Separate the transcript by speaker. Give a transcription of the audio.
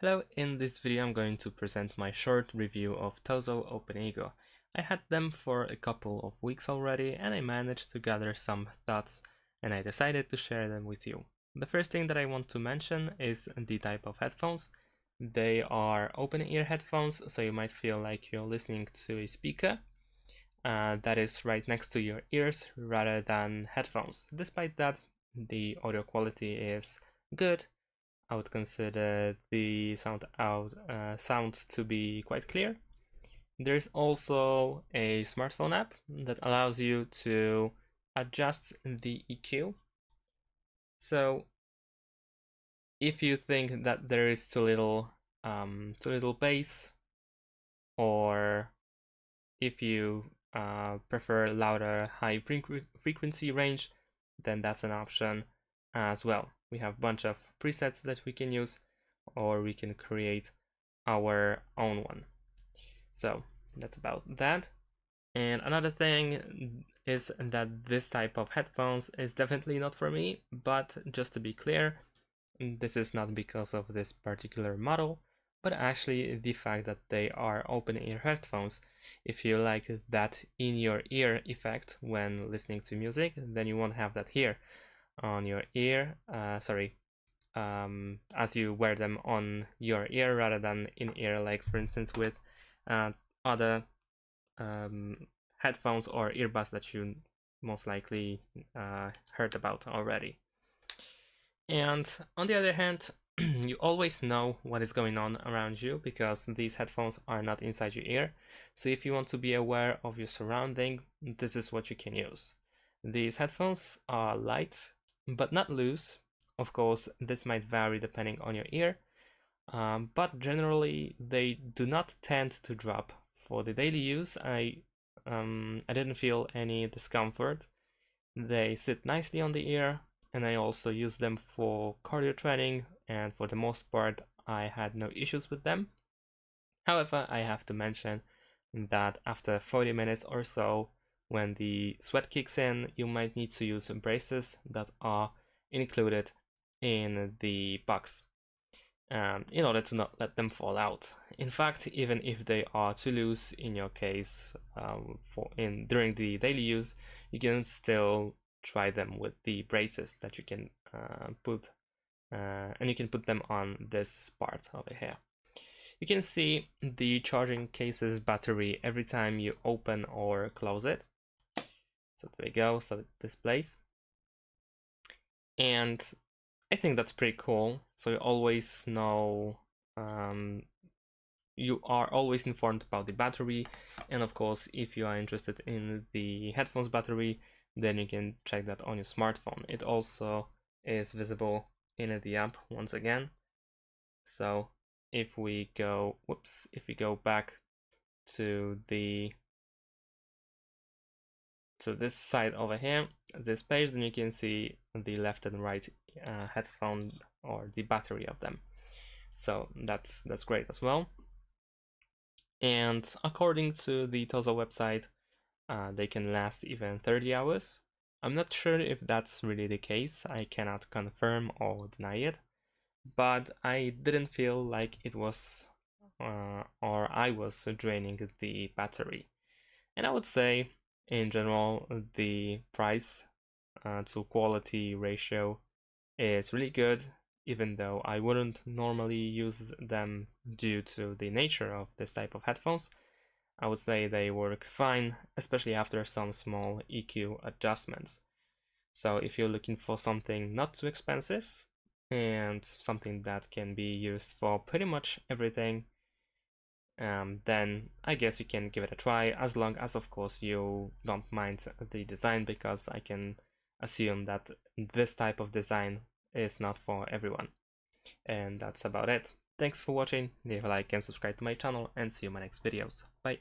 Speaker 1: Hello, in this video I'm going to present my short review of TOZO OpenEgo. I had them for a couple of weeks already and I managed to gather some thoughts and I decided to share them with you. The first thing that I want to mention is the type of headphones. They are open ear headphones, so you might feel like you're listening to a speaker that is right next to your ears rather than headphones. Despite that, the audio quality is good. I would consider the sound to be quite clear. There's also a smartphone app that allows you to adjust the EQ. So if you think that there is too little bass, or if you prefer louder high frequency range, then that's an option as well. We have a bunch of presets that we can use, or we can create our own one. So that's about that. And another thing is that this type of headphones is definitely not for me, but just to be clear, this is not because of this particular model, but actually the fact that they are open ear headphones. If you like that in your ear effect when listening to music, then you won't have that here on your ear, as you wear them on your ear rather than in ear, like for instance with other headphones or earbuds that you most likely heard about already. And on the other hand, you always know what is going on around you because these headphones are not inside your ear. So if you want to be aware of your surrounding, this is what you can use. These headphones are light but not loose. Of course, this might vary depending on your ear, but generally they do not tend to drop. For the daily use, I didn't feel any discomfort. They sit nicely on the ear, and I also use them for cardio training, and for the most part I had no issues with them. However, I have to mention that after 40 minutes or so, when the sweat kicks in, you might need to use braces that are included in the box in order to not let them fall out. In fact, even if they are too loose in your case during the daily use, you can still try them with the braces that you can put and you can put them on this part over here. You can see the charging case's battery every time you open or close it. So there we go, so it displays. And I think that's pretty cool. So you always know, you are always informed about the battery. And of course, if you are interested in the headphones battery, then you can check that on your smartphone. It also is visible in the app once again. So if we go, back to this side over here, this page, then you can see the left and right headphone or the battery of them. So that's great as well. And according to the TOZO website, they can last even 30 hours. I'm not sure if that's really the case. I cannot confirm or deny it, but I didn't feel like it was or I was draining the battery. And I would say in general the price to quality ratio is really good, even though I wouldn't normally use them due to the nature of this type of headphones. I would say they work fine, especially after some small EQ adjustments. So if you're looking for something not too expensive and something that can be used for pretty much everything, then I guess you can give it a try, as long as of course you don't mind the design, because I can assume that this type of design is not for everyone. And that's about it. Thanks for watching, leave a like and subscribe to my channel, and see you in my next videos. Bye!